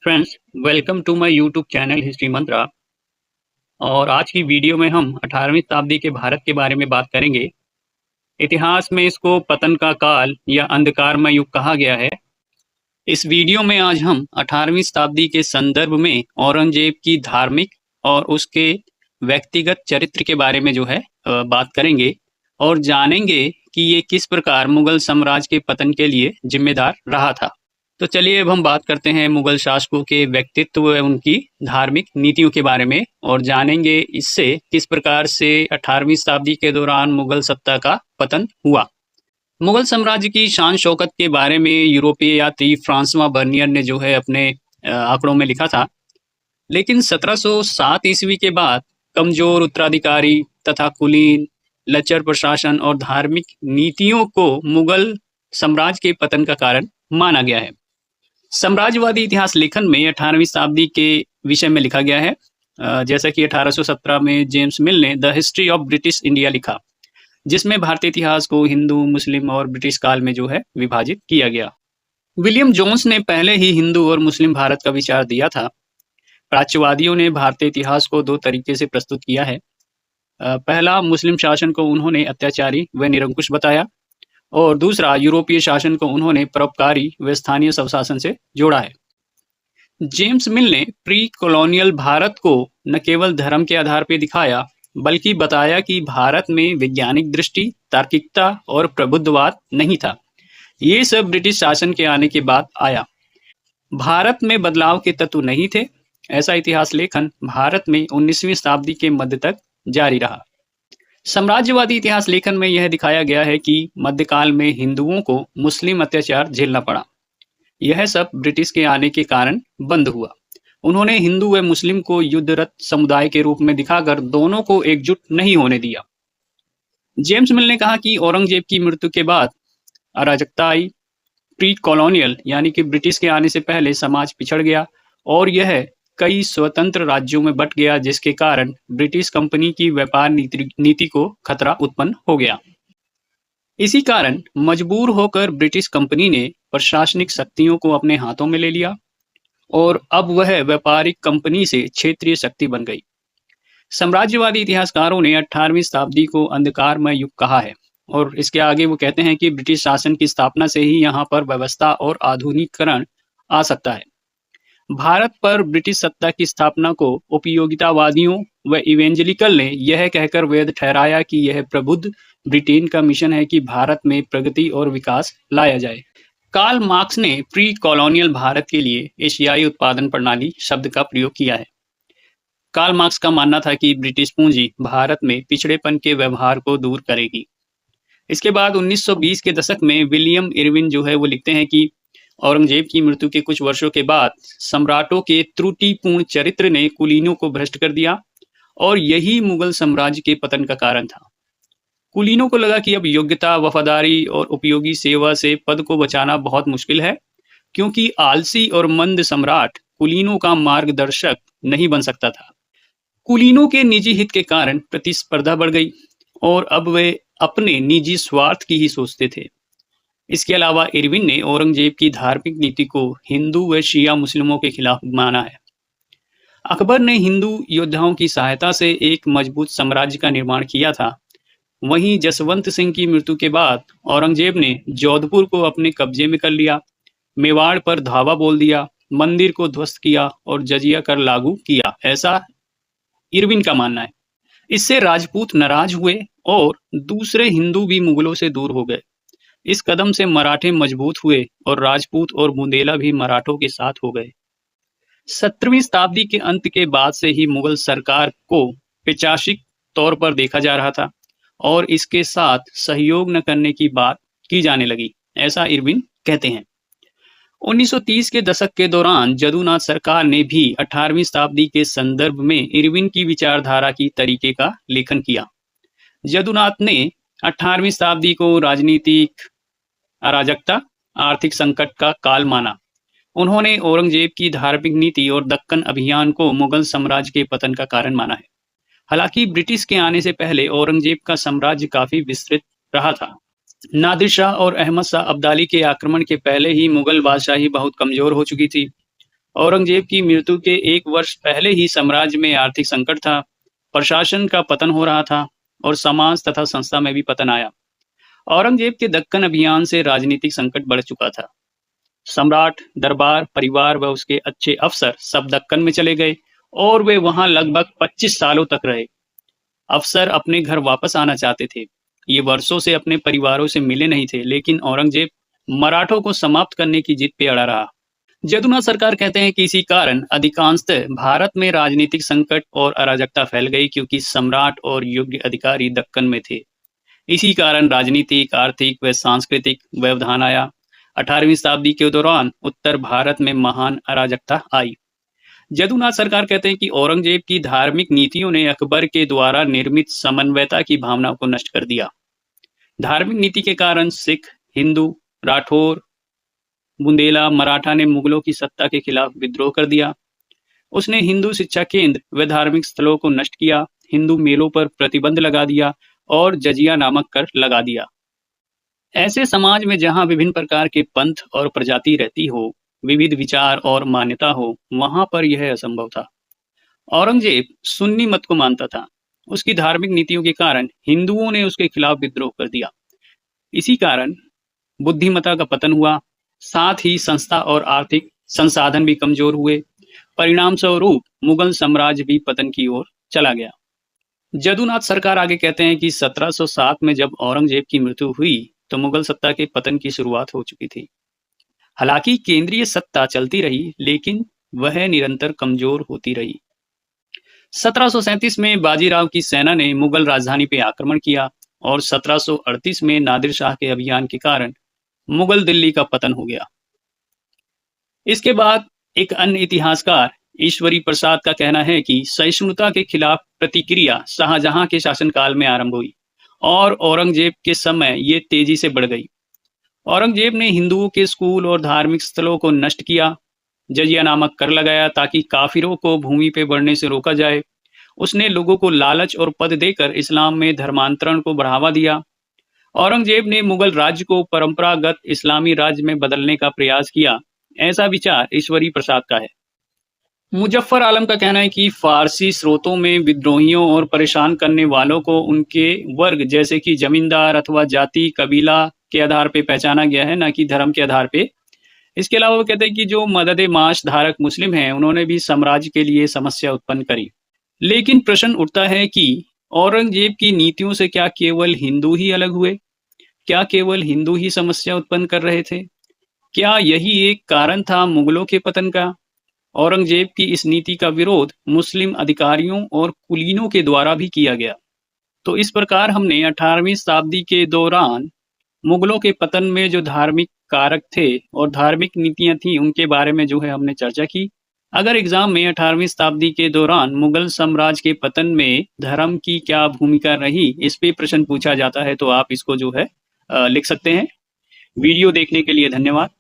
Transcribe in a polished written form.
Friends, welcome to my YouTube channel history Mantra. और आज की वीडियो में हम 18वीं शताब्दी के भारत के बारे में बात करेंगे। इतिहास में इसको पतन का काल या अंधकारमय युग कहा गया है। इस वीडियो में आज हम 18वीं शताब्दी के संदर्भ में औरंगजेब की धार्मिक और उसके व्यक्तिगत चरित्र के बारे में बात करेंगे और जानेंगे कि ये किस प्रकार मुगल साम्राज्य के पतन के लिए जिम्मेदार रहा था। तो चलिए अब हम बात करते हैं मुगल शासकों के व्यक्तित्व व उनकी धार्मिक नीतियों के बारे में और जानेंगे इससे किस प्रकार से 18वीं शताब्दी के दौरान मुगल सत्ता का पतन हुआ। मुगल साम्राज्य की शान शौकत के बारे में यूरोपीय यात्री फ्रांसवा बर्नियर ने अपने आंकड़ों में लिखा था। लेकिन 1707 ईस्वी के बाद कमजोर उत्तराधिकारी तथा कुलीन लचर प्रशासन और धार्मिक नीतियों को मुगल साम्राज्य के पतन का कारण माना गया है। साम्राज्यवादी इतिहास लेखन में 18वीं शताब्दी के विषय में लिखा गया है। जैसा कि 1817 में जेम्स मिल ने the history of British India लिखा, जिसमें भारतीय इतिहास को हिंदू, मुस्लिम और ब्रिटिश काल में विभाजित किया गया। विलियम जोन्स ने पहले ही हिंदू और मुस्लिम भारत का विचार दिया था। प्राच्यवादियों ने भारतीय इतिहास को दो तरीके से प्रस्तुत किया है। पहला, मुस्लिम शासन को उन्होंने अत्याचारी व निरंकुश बताया और दूसरा, यूरोपीय शासन को उन्होंने परोपकारी व स्थानीय स्वशासन से जोड़ा है। जेम्स मिल ने प्री कॉलोनियल भारत को न केवल धर्म के आधार पर दिखाया, बल्कि बताया कि भारत में वैज्ञानिक दृष्टि, तार्किकता और प्रबुद्धवाद नहीं था। ये सब ब्रिटिश शासन के आने के बाद आया। भारत में बदलाव के तत्व नहीं थे। ऐसा इतिहास लेखन भारत में 19वीं शताब्दी के मध्य तक जारी रहा। साम्राज्यवादी इतिहास लेखन में यह दिखाया गया है कि मध्यकाल में हिंदुओं को मुस्लिम अत्याचार झेलना पड़ा। यह सब ब्रिटिश के आने के कारण बंद हुआ। उन्होंने हिंदू व मुस्लिम को युद्धरत समुदाय के रूप में दिखाकर दोनों को एकजुट नहीं होने दिया। जेम्स मिल ने कहा कि औरंगजेब की मृत्यु के बाद अराजकता आई। प्री कॉलोनियल यानी कि ब्रिटिश के आने से पहले समाज पिछड़ गया और यह कई स्वतंत्र राज्यों में बंट गया, जिसके कारण ब्रिटिश कंपनी की व्यापार नीति को खतरा उत्पन्न हो गया। इसी कारण मजबूर होकर ब्रिटिश कंपनी ने प्रशासनिक शक्तियों को अपने हाथों में ले लिया और अब वह व्यापारिक कंपनी से क्षेत्रीय शक्ति बन गई। साम्राज्यवादी इतिहासकारों ने 18वीं शताब्दी को अंधकारमय युग कहा है और इसके आगे वो कहते हैं कि ब्रिटिश शासन की स्थापना से ही यहाँ पर व्यवस्था और आधुनिकीकरण आ सकता है। भारत पर ब्रिटिश सत्ता की स्थापना को उपयोगितावादियों व इवेंजलिकल ने यह कहकर वैध ठहराया कि यह प्रबुद्ध ब्रिटेन का मिशन है कि भारत में प्रगति और विकास लाया जाए। कार्ल मार्क्स ने प्री कॉलोनियल भारत के लिए एशियाई उत्पादन प्रणाली शब्द का प्रयोग किया है। कार्ल मार्क्स का मानना था कि ब्रिटिश पूंजी भारत में पिछड़ेपन के व्यवहार को दूर करेगी। इसके बाद 1920 के दशक में विलियम इरविन वो लिखते हैं कि औरंगजेब की मृत्यु के कुछ वर्षों के बाद सम्राटों के त्रुटिपूर्ण चरित्र ने कुलीनों को भ्रष्ट कर दिया और यही मुगल साम्राज्य के पतन का कारण था। कुलीनों को लगा कि अब योग्यता, वफादारी और उपयोगी सेवा से पद को बचाना बहुत मुश्किल है, क्योंकि आलसी और मंद सम्राट कुलीनों का मार्गदर्शक नहीं बन सकता था। कुलीनों के निजी हित के कारण प्रतिस्पर्धा बढ़ गई और अब वे अपने निजी स्वार्थ की ही सोचते थे। इसके अलावा इरविन ने औरंगजेब की धार्मिक नीति को हिंदू व शिया मुस्लिमों के खिलाफ माना है। अकबर ने हिंदू योद्धाओं की सहायता से एक मजबूत साम्राज्य का निर्माण किया था। वहीं जसवंत सिंह की मृत्यु के बाद औरंगजेब ने जोधपुर को अपने कब्जे में कर लिया, मेवाड़ पर धावा बोल दिया, मंदिर को ध्वस्त किया और जजिया कर लागू किया, ऐसा इरविन का मानना है। इससे राजपूत नाराज हुए और दूसरे हिंदू भी मुगलों से दूर हो गए। इस कदम से मराठे मजबूत हुए और राजपूत और बुंदेला भी मराठों के साथ हो गए। 17वीं शताब्दी के अंत के बाद से ही मुगल सरकार को पिचाशिक तौर पर देखा जा रहा था और इसके साथ सहयोग न करने की बात की जाने लगी, ऐसा इरविन कहते हैं। 1930 के दशक के दौरान जदुनाथ सरकार ने भी 18वीं शताब्दी के संदर्भ में इरविन की विचारधारा की तरीके का लेखन किया। जदुनाथ ने 18वीं शताब्दी को राजनीतिक अराजकता, आर्थिक संकट का काल माना। उन्होंने औरंगजेब की धार्मिक नीति और दक्कन अभियान को मुगल साम्राज्य के पतन का कारण माना है। हालांकि ब्रिटिश के आने से पहले औरंगजेब का साम्राज्य काफी विस्तृत रहा था। नादिर शाह और अहमद शाह अब्दाली के आक्रमण के पहले ही मुगल बादशाही बहुत कमजोर हो चुकी थी औरंगजेब की मृत्यु के 1 वर्ष पहले ही साम्राज्य में आर्थिक संकट था, प्रशासन का पतन हो रहा था और समाज तथा संस्था में भी पतन आया। औरंगजेब के दक्कन अभियान से राजनीतिक संकट बढ़ चुका था। सम्राट, दरबार, परिवार व उसके अच्छे अफसर सब दक्कन में चले गए और वे वहां लगभग 25 सालों तक रहे। अफसर अपने घर वापस आना चाहते थे। ये वर्षों से अपने परिवारों से मिले नहीं थे, लेकिन औरंगजेब मराठों को समाप्त करने की जिद पे अड़ा रहा। जदुनाथ सरकार कहते हैं कि इसी कारण अधिकांशतः भारत में राजनीतिक संकट और अराजकता फैल गई, क्योंकि सम्राट और योग्य अधिकारी दक्कन में थे। इसी कारण राजनीतिक, आर्थिक व सांस्कृतिक व्यवधान आया। 18वीं शताब्दी के दौरान उत्तर भारत में महान अराजकता आई। जदुनाथ सरकार कहते हैं कि औरंगजेब की धार्मिक नीतियों ने अकबर के द्वारा निर्मित समन्वयता की भावना को नष्ट कर दिया। धार्मिक नीति के कारण सिख, हिंदू, राठौर, बुंदेला, मराठा ने मुगलों की सत्ता के खिलाफ विद्रोह कर दिया। उसने हिंदू शिक्षा केंद्र व धार्मिक स्थलों को नष्ट किया, हिंदू मेलों पर प्रतिबंध लगा दिया और जजिया नामक कर लगा दिया। ऐसे समाज में जहां विभिन्न प्रकार के पंथ और प्रजाति रहती हो, विविध विचार और मान्यता हो, वहां पर यह असंभव था। औरंगजेब सुन्नी मत को मानता था। उसकी धार्मिक नीतियों के कारण हिंदुओं ने उसके खिलाफ विद्रोह कर दिया। इसी कारण बुद्धिमत्ता का पतन हुआ, साथ ही संस्था और आर्थिक संसाधन भी कमजोर हुए। परिणाम स्वरूप मुगल साम्राज्य भी पतन की ओर चला गया। जदुनाथ सरकार आगे कहते हैं कि 1707 में जब औरंगजेब की मृत्यु हुई तो मुगल सत्ता के पतन की शुरुआत हो चुकी थी। हालांकि केंद्रीय सत्ता चलती रही, लेकिन वह निरंतर कमजोर होती रही। 1737 में बाजीराव की सेना ने मुगल राजधानी पर आक्रमण किया और 1738 में नादिर शाह के अभियान के कारण मुगल दिल्ली का पतन हो गया। इसके बाद एक अन्य इतिहासकार ईश्वरी प्रसाद का कहना है कि सहिष्णुता के खिलाफ प्रतिक्रिया शाहजहां के शासनकाल में आरंभ हुई और औरंगजेब के समय ये तेजी से बढ़ गई। औरंगजेब ने हिंदुओं के स्कूल और धार्मिक स्थलों को नष्ट किया, जजिया नामक कर लगाया ताकि काफिरों को भूमि पे बढ़ने से रोका जाए। उसने लोगों को लालच और पद देकर इस्लाम में धर्मांतरण को बढ़ावा दिया। औरंगजेब ने मुगल राज्य को परंपरागत इस्लामी राज्य में बदलने का प्रयास किया। ऐसा विचार ईश्वरी प्रसाद का है। मुजफ्फर आलम का कहना है कि फारसी स्रोतों में विद्रोहियों और परेशान करने वालों को उनके वर्ग जैसे कि जमींदार अथवा जाति, कबीला के आधार पर पहचाना गया है, न कि धर्म के आधार पे। इसके अलावा वो कहते हैं कि जो मदद माश धारक मुस्लिम हैं, उन्होंने भी साम्राज्य के लिए समस्या उत्पन्न करी। लेकिन प्रश्न उठता है कि औरंगजेब की नीतियों से क्या केवल हिंदू ही अलग हुए? क्या केवल हिंदू ही समस्या उत्पन्न कर रहे थे? क्या यही एक कारण था मुगलों के पतन का? औरंगजेब की इस नीति का विरोध मुस्लिम अधिकारियों और कुलीनों के द्वारा भी किया गया। तो इस प्रकार हमने 18वीं शताब्दी के दौरान मुगलों के पतन में जो धार्मिक कारक थे और धार्मिक नीतियां थी, उनके बारे में जो है हमने चर्चा की। अगर एग्जाम में 18वीं शताब्दी के दौरान मुगल साम्राज्य के पतन में धर्म की क्या भूमिका रही, इस पे प्रश्न पूछा जाता है, तो आप इसको जो है लिख सकते हैं। वीडियो देखने के लिए धन्यवाद।